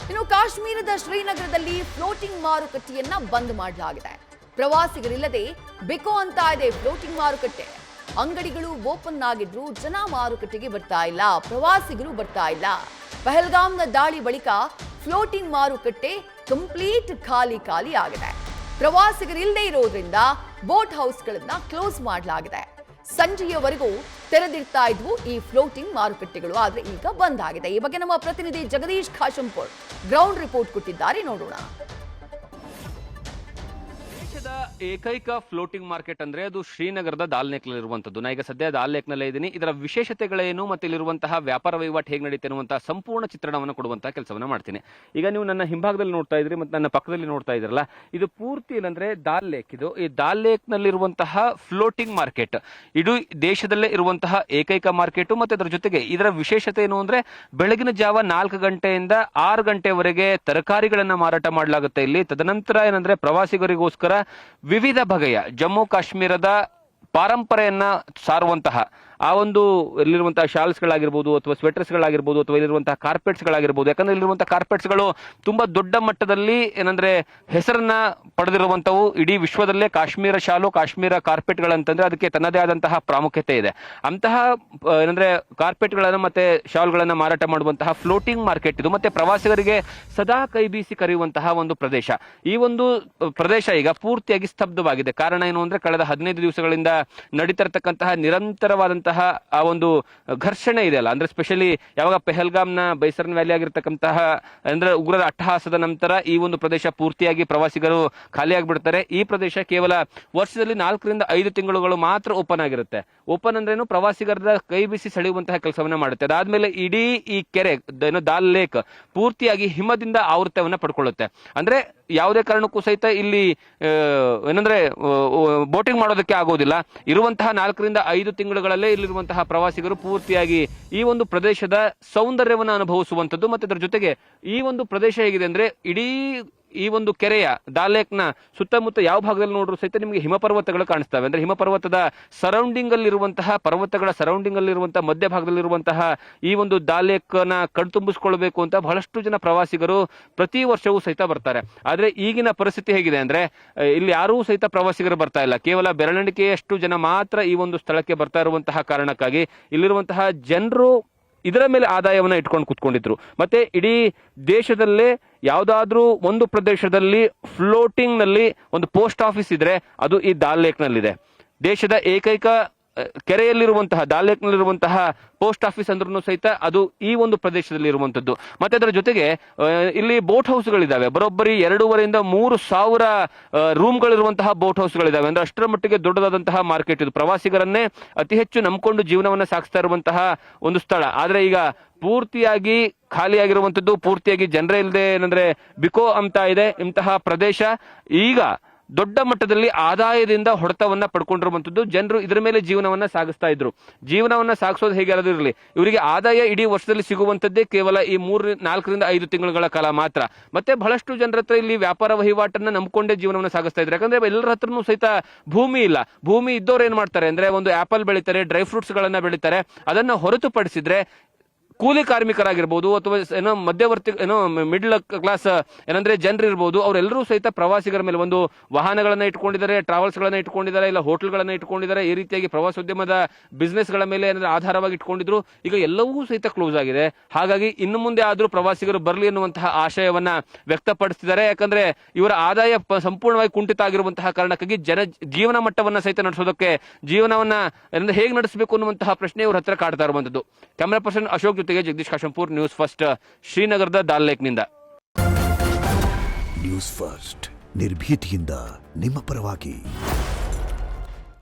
ಇನ್ನು ಕಾಶ್ಮೀರದ ಶ್ರೀನಗರದಲ್ಲಿ ಫ್ಲೋಟಿಂಗ್ ಮಾರುಕಟ್ಟೆಯನ್ನ ಬಂದ್ ಮಾಡಲಾಗಿದೆ. ಪ್ರವಾಸಿಗರಿಲ್ಲದೆ ಬಿಕೋ ಅಂತ ಇದೆ ಫ್ಲೋಟಿಂಗ್ ಮಾರುಕಟ್ಟೆ. ಅಂಗಡಿಗಳು ಓಪನ್ ಆಗಿದ್ರು ಜನ ಮಾರುಕಟ್ಟೆಗೆ ಬರ್ತಾ ಇಲ್ಲ, ಪ್ರವಾಸಿಗರು ಬರ್ತಾ ಇಲ್ಲ. ಪಹಲ್ಗಾಮ್ನ ದಾಳಿ ಬಳಿಕ ಫ್ಲೋಟಿಂಗ್ ಮಾರುಕಟ್ಟೆ ಕಂಪ್ಲೀಟ್ ಖಾಲಿ ಆಗಿದೆ. ಪ್ರವಾಸಿಗರಿಲ್ಲದೆ ಇರೋದ್ರಿಂದ ಬೋಟ್ ಹೌಸ್ಗಳನ್ನ ಕ್ಲೋಸ್ ಮಾಡಲಾಗಿದೆ. ಸಂಜೆಯವರೆಗೂ ತೆರೆದಿರ್ತಾ ಇದ್ವು ಈ ಫ್ಲೋಟಿಂಗ್ ಮಾರುಕಟ್ಟೆಗಳು, ಆದ್ರೆ ಈಗ ಬಂದ್ ಆಗಿದೆ. ಈ ಬಗ್ಗೆ ನಮ್ಮ ಪ್ರತಿನಿಧಿ ಜಗದೀಶ್ ಖಾಶಂಪುರ್ ಗ್ರೌಂಡ್ ರಿಪೋರ್ಟ್ ಕೊಟ್ಟಿದ್ದಾರೆ, ನೋಡೋಣ. ದೇಶದ ಏಕೈಕ ಫ್ಲೋಟಿಂಗ್ ಮಾರ್ಕೆಟ್ ಅಂದ್ರೆ ಅದು ಶ್ರೀನಗರದ ದಾಲ್ ಲೇಕ್ ಇರುವಂತದ್ದು. ನಾ ಈಗ ಸದ್ಯ ದಾಲ್ ಲೇಕ್ ನಲ್ಲೇ ಇದ್ದೀನಿ. ಇದರ ವಿಶೇಷತೆಗಳೇನು ಮತ್ತೆ ಇಲ್ಲಿರುವಂತಹ ವ್ಯಾಪಾರ ವಹಿವಾಟು ಹೇಗೆ ನಡೀತೆ ಅನ್ನುವಂತಹ ಸಂಪೂರ್ಣ ಚಿತ್ರಣವನ್ನು ಕೊಡುವಂತಹ ಕೆಲಸವನ್ನ ಮಾಡ್ತೀನಿ. ಈಗ ನೀವು ನನ್ನ ಹಿಂಭಾಗದಲ್ಲಿ ನೋಡ್ತಾ ಇದ್ರಿ ಮತ್ತೆ ನನ್ನ ಪಕ್ಕದಲ್ಲಿ ನೋಡ್ತಾ ಇದ್ರಲ್ಲ, ಇದು ಪೂರ್ತಿ ಏನಂದ್ರೆ ದಾಲ್ ಲೇಕ್. ಇದು ಈ ದಾಲ್ ಲೇಕ್ ನಲ್ಲಿರುವಂತಹ ಫ್ಲೋಟಿಂಗ್ ಮಾರ್ಕೆಟ್. ಇದು ದೇಶದಲ್ಲೇ ಇರುವಂತಹ ಏಕೈಕ ಮಾರ್ಕೆಟ್. ಮತ್ತೆ ಅದರ ಜೊತೆಗೆ ಇದರ ವಿಶೇಷತೆ ಏನು ಅಂದ್ರೆ ಬೆಳಗಿನ ಜಾವ 4 ಗಂಟೆಯಿಂದ 6 ಗಂಟೆವರೆಗೆ ತರಕಾರಿಗಳನ್ನ ಮಾರಾಟ ಮಾಡಲಾಗುತ್ತೆ ಇಲ್ಲಿ. ತದನಂತರ ಏನಂದ್ರೆ ಪ್ರವಾಸಿಗರಿಗೋಸ್ಕರ ವಿವಿಧ ಬಗೆಯ ಜಮ್ಮು ಕಾಶ್ಮೀರದ ಪಾರಂಪರೆಯನ್ನ ಸಾರುವಂತಹ ಆ ಒಂದು ಇಲ್ಲಿರುವಂತಹ ಶಾಲ್ಸ್ ಗಳಾಗಿರ್ಬೋದು ಅಥವಾ ಸ್ವೆಟರ್ಸ್ ಗಳಾಗಿರ್ಬೋದು ಅಥವಾ ಇಲ್ಲಿರುವಂತಹ ಕಾರ್ಪೆಟ್ಸ್ ಗಳಾಗಿರ್ಬೋದು. ಯಾಕಂದ್ರೆ ಇಲ್ಲಿರುವಂತಹ ಕಾರ್ಪೆಟ್ಸ್ ಗಳು ತುಂಬಾ ದೊಡ್ಡ ಮಟ್ಟದಲ್ಲಿ ಏನಂದ್ರೆ ಹೆಸರನ್ನ ಪಡೆದಿರುವಂತವು. ಇಡೀ ವಿಶ್ವದಲ್ಲೇ ಕಾಶ್ಮೀರ ಶಾಲು, ಕಾಶ್ಮೀರ ಕಾರ್ಪೆಟ್ ಗಳಂತಂದ್ರೆ ಅದಕ್ಕೆ ತನ್ನದೇ ಆದಂತಹ ಪ್ರಾಮುಖ್ಯತೆ ಇದೆ. ಅಂತಹ ಏನಂದ್ರೆ ಕಾರ್ಪೆಟ್ ಗಳನ್ನ ಮತ್ತೆ ಶಾಲ್ ಗಳನ್ನ ಮಾರಾಟ ಮಾಡುವಂತಹ ಫ್ಲೋಟಿಂಗ್ ಮಾರ್ಕೆಟ್ ಇದು. ಮತ್ತೆ ಪ್ರವಾಸಿಗರಿಗೆ ಸದಾ ಕೈ ಬೀಸಿ ಕರೆಯುವಂತಹ ಒಂದು ಪ್ರದೇಶ. ಈ ಒಂದು ಪ್ರದೇಶ ಈಗ ಪೂರ್ತಿಯಾಗಿ ಸ್ತಬ್ಧವಾಗಿದೆ. ಕಾರಣ ಏನು ಅಂದ್ರೆ ಕಳೆದ 15 ದಿವಸಗಳಿಂದ ನಡೀತಿರತಕ್ಕಂತಹ ನಿರಂತರವಾದಂತಹ ಆ ಒಂದು ಘರ್ಷಣೆ ಇದೆಯಲ್ಲ, ಅಂದ್ರೆ ಸ್ಪೆಷಲಿ ಯಾವಾಗ ಪೆಹಲ್ಗಾಮ್ನ ಬೈಸರ್ನ್ ವ್ಯಾಲಿ ಆಗಿರ್ತಕ್ಕಂತಹ ಅಂದ್ರೆ ಉಗ್ರರ ಅಟ್ಟಹಾಸದ ನಂತರ ಈ ಒಂದು ಪ್ರದೇಶ ಪೂರ್ತಿಯಾಗಿ ಪ್ರವಾಸಿಗರು ಖಾಲಿಯಾಗ್ಬಿಡ್ತಾರೆ. ಈ ಪ್ರದೇಶ ಕೇವಲ ವರ್ಷದಲ್ಲಿ 4 ರಿಂದ 5 ತಿಂಗಳುಗಳು ಮಾತ್ರ ಓಪನ್ ಆಗಿರುತ್ತೆ. ಓಪನ್ ಅಂದ್ರೇನು, ಪ್ರವಾಸಿಗರ ಕೈ ಬಿಸಿ ಸೆಳೆಯುವಂತಹ ಕೆಲಸವನ್ನ ಮಾಡುತ್ತೆ. ಅದಾದ್ಮೇಲೆ ಇಡೀ ಈ ಕೆರೆ ದಾಲ್ ಲೇಕ್ ಪೂರ್ತಿಯಾಗಿ ಹಿಮದಿಂದ ಆವೃತವನ್ನ ಪಡ್ಕೊಳ್ಳುತ್ತೆ. ಅಂದ್ರೆ ಯಾವುದೇ ಕಾರಣಕ್ಕೂ ಸಹಿತ ಇಲ್ಲಿ ಏನಂದ್ರೆ ಬೋಟಿಂಗ್ ಮಾಡೋದಕ್ಕೆ ಆಗೋದಿಲ್ಲ. ಇರುವಂತಹ 4 ರಿಂದ 5 ತಿಂಗಳುಗಳಲ್ಲೇ ಇಲ್ಲಿರುವಂತಹ ಪ್ರವಾಸಿಗರು ಪೂರ್ತಿಯಾಗಿ ಈ ಒಂದು ಪ್ರದೇಶದ ಸೌಂದರ್ಯವನ್ನು ಅನುಭವಿಸುವಂತದ್ದು. ಮತ್ತೆ ಅದರ ಜೊತೆಗೆ ಈ ಒಂದು ಪ್ರದೇಶ ಹೇಗಿದೆ ಅಂದ್ರೆ ಇಡೀ ಈ ಒಂದು ಕೆರೆಯ ದಾಲ್ ಲೇಕ್ ನ ಸುತ್ತಮುತ್ತ ಯಾವ ಭಾಗದಲ್ಲಿ ನೋಡ್ರು ಸಹಿತ ನಿಮಗೆ ಹಿಮಪರ್ವತಗಳು ಕಾಣಿಸ್ತವೆ. ಅಂದ್ರೆ ಹಿಮಪರ್ವತದ ಸರೌಂಡಿಂಗ್ ಅಲ್ಲಿರುವಂತಹ ಪರ್ವತಗಳ ಸರೌಂಡಿಂಗ್ ಅಲ್ಲಿರುವಂತಹ ಮಧ್ಯ ಭಾಗದಲ್ಲಿರುವಂತಹ ಈ ಒಂದು ದಾಲ್ ಲೇಕ್ ನ ಕಣ್ತುಂಬಿಸ್ಕೊಳ್ಬೇಕು ಅಂತ ಬಹಳಷ್ಟು ಜನ ಪ್ರವಾಸಿಗರು ಪ್ರತಿ ವರ್ಷವೂ ಸಹಿತ ಬರ್ತಾರೆ. ಆದ್ರೆ ಈಗಿನ ಪರಿಸ್ಥಿತಿ ಹೇಗಿದೆ ಅಂದ್ರೆ ಇಲ್ಲಿ ಯಾರೂ ಸಹಿತ ಪ್ರವಾಸಿಗರು ಬರ್ತಾ ಇಲ್ಲ. ಕೇವಲ ಬೆರಳೆಣಿಕೆಯಷ್ಟು ಜನ ಮಾತ್ರ ಈ ಒಂದು ಸ್ಥಳಕ್ಕೆ ಬರ್ತಾ ಇರುವಂತಹ ಕಾರಣಕ್ಕಾಗಿ ಇಲ್ಲಿರುವಂತಹ ಜನರು ಇದರ ಮೇಲೆ ಆದಾಯವನ್ನ ಇಟ್ಕೊಂಡು ಕುತ್ಕೊಂಡಿದ್ರು. ಮತ್ತೆ ಇಡೀ ದೇಶದಲ್ಲೇ ಯಾವುದಾದ್ರೂ ಒಂದು ಪ್ರದೇಶದಲ್ಲಿ ಫ್ಲೋಟಿಂಗ್ ನಲ್ಲಿ ಒಂದು ಪೋಸ್ಟ್ ಆಫೀಸ್ ಇದ್ರೆ ಅದು ಈ ದಾಲ್ ಲೇಕ್ ನಲ್ಲಿದೆ. ದೇಶದ ಏಕೈಕ ಕೆರೆಯಲ್ಲಿರುವಂತಹ ದಾಲ್ ಲೇಕ್ ನಲ್ಲಿರುವಂತಹ ಪೋಸ್ಟ್ ಆಫೀಸ್ ಅಂದ್ರೂ ಸಹಿತ ಅದು ಈ ಒಂದು ಪ್ರದೇಶದಲ್ಲಿ ಇರುವಂತದ್ದು. ಮತ್ತೆ ಅದರ ಜೊತೆಗೆ ಇಲ್ಲಿ ಬೋಟ್ ಹೌಸ್ ಗಳಿದಾವೆ. ಬರೋಬ್ಬರಿ 2,500 ರಿಂದ 3,000 ರೂಮ್ಗಳಿರುವಂತಹ ಬೋಟ್ ಹೌಸ್ ಗಳಿದಾವೆ. ಅಂದ್ರೆ ಅಷ್ಟರ ಮಟ್ಟಿಗೆ ದೊಡ್ಡದಾದಂತಹ ಮಾರ್ಕೆಟ್ ಇದು. ಪ್ರವಾಸಿಗರನ್ನೇ ಅತಿ ಹೆಚ್ಚು ನಂಬಿಕೊಂಡು ಜೀವನವನ್ನ ಸಾಗಿಸ್ತಾ ಇರುವಂತಹ ಒಂದು ಸ್ಥಳ. ಆದ್ರೆ ಈಗ ಪೂರ್ತಿಯಾಗಿ ಖಾಲಿಯಾಗಿರುವಂತದ್ದು, ಪೂರ್ತಿಯಾಗಿ ಜನರೇ ಇಲ್ಲದೆ ಏನಂದ್ರೆ ಬಿಕೋ ಅಂತ ಇದೆ ಇಂತಹ ಪ್ರದೇಶ. ಈಗ ದೊಡ್ಡ ಮಟ್ಟದಲ್ಲಿ ಆದಾಯದಿಂದ ಹೊಡೆತವನ್ನ ಪಡ್ಕೊಂಡಿರುವಂತದ್ದು. ಜನರು ಇದರ ಮೇಲೆ ಜೀವನವನ್ನ ಸಾಗಿಸ್ತಾ ಇದ್ರು. ಜೀವನವನ್ನ ಸಾಗಿಸೋದು ಹೇಗೆ ಇರಲಿ, ಇವರಿಗೆ ಆದಾಯ ಇಡೀ ವರ್ಷದಲ್ಲಿ ಸಿಗುವಂತದ್ದೇ ಕೇವಲ ಈ 4 ರಿಂದ 5 ತಿಂಗಳುಗಳ ಕಾಲ ಮಾತ್ರ. ಮತ್ತೆ ಬಹಳಷ್ಟು ಜನರ ಹತ್ರ ಇಲ್ಲಿ ವ್ಯಾಪಾರ ವಹಿವಾಟನ್ನ ನಂಬಿಕೊಂಡೇ ಜೀವನವನ್ನ ಸಾಗಿಸ್ತಾ ಇದ್ರು. ಯಾಕಂದ್ರೆ ಎಲ್ಲರ ಹತ್ರನೂ ಸಹಿತ ಭೂಮಿ ಇಲ್ಲ. ಭೂಮಿ ಇದ್ದವ್ರು ಏನ್ ಮಾಡ್ತಾರೆ ಅಂದ್ರೆ ಒಂದು ಆಪಲ್ ಬೆಳಿತಾರೆ, ಡ್ರೈ ಫ್ರೂಟ್ಸ್ ಗಳನ್ನ ಬೆಳಿತಾರೆ. ಅದನ್ನ ಹೊರತುಪಡಿಸಿದ್ರೆ ಕೂಲಿ ಕಾರ್ಮಿಕರಾಗಿರ್ಬೋದು ಅಥವಾ ಏನೋ ಮಧ್ಯವರ್ತಿ ಏನೋ ಮಿಡ್ಲ್ ಕ್ಲಾಸ್ ಏನಂದ್ರೆ ಜನರು ಇರ್ಬೋದು, ಅವರೆಲ್ಲರೂ ಸಹಿತ ಪ್ರವಾಸಿಗರ ಮೇಲೆ ಒಂದು ವಾಹನಗಳನ್ನ ಇಟ್ಕೊಂಡಿದ್ದಾರೆ, ಟ್ರಾವೆಲ್ಸ್ ಗಳನ್ನ ಇಟ್ಕೊಂಡಿದ್ದಾರೆ, ಇಲ್ಲ ಹೋಟೆಲ್ಗಳನ್ನ ಇಟ್ಕೊಂಡಿದ್ದಾರೆ. ಈ ರೀತಿಯಾಗಿ ಪ್ರವಾಸೋದ್ಯಮದ ಬಿಸ್ನೆಸ್ ಗಳ ಮೇಲೆ ಏನಾದ್ರೆ ಆಧಾರವಾಗಿ ಇಟ್ಕೊಂಡಿದ್ರು. ಈಗ ಎಲ್ಲವೂ ಸಹಿತ ಕ್ಲೋಸ್ ಆಗಿದೆ. ಹಾಗಾಗಿ ಇನ್ನು ಮುಂದೆ ಆದ್ರೂ ಪ್ರವಾಸಿಗರು ಬರಲಿ ಅನ್ನುವಂತಹ ಆಶಯವನ್ನ ವ್ಯಕ್ತಪಡಿಸಿದ್ದಾರೆ. ಯಾಕಂದ್ರೆ ಇವರ ಆದಾಯ ಸಂಪೂರ್ಣವಾಗಿ ಕುಂಠಿತ ಆಗಿರುವಂತಹ ಕಾರಣಕ್ಕಾಗಿ ಜೀವನ ಮಟ್ಟವನ್ನ ಸಹಿತ ನಡೆಸೋದಕ್ಕೆ, ಜೀವನವನ್ನ ಹೇಗೆ ನಡೆಸಬೇಕು ಅನ್ನುವಂತಹ ಪ್ರಶ್ನೆ ಇವ್ರ ಹತ್ರ ಕಾಡ್ತಾ ಇರುವಂತದ್ದು. ಕ್ಯಾಮರಾ ಪರ್ಸನ್ ಅಶೋಕ್ ಜೊತೆಗೆ ಜಗದೀಶ್ ಖಾಶಂಪುರ್, ನ್ಯೂಸ್ ಫಸ್ಟ್, ಶ್ರೀನಗರದ ದಾಲ್ ಲೇಕ್ ನಿಂದ. ನ್ಯೂಸ್ ಫಸ್ಟ್, ನಿರ್ಭೀತಿಯಿಂದ ನಿಮ್ಮ ಪರವಾಗಿ.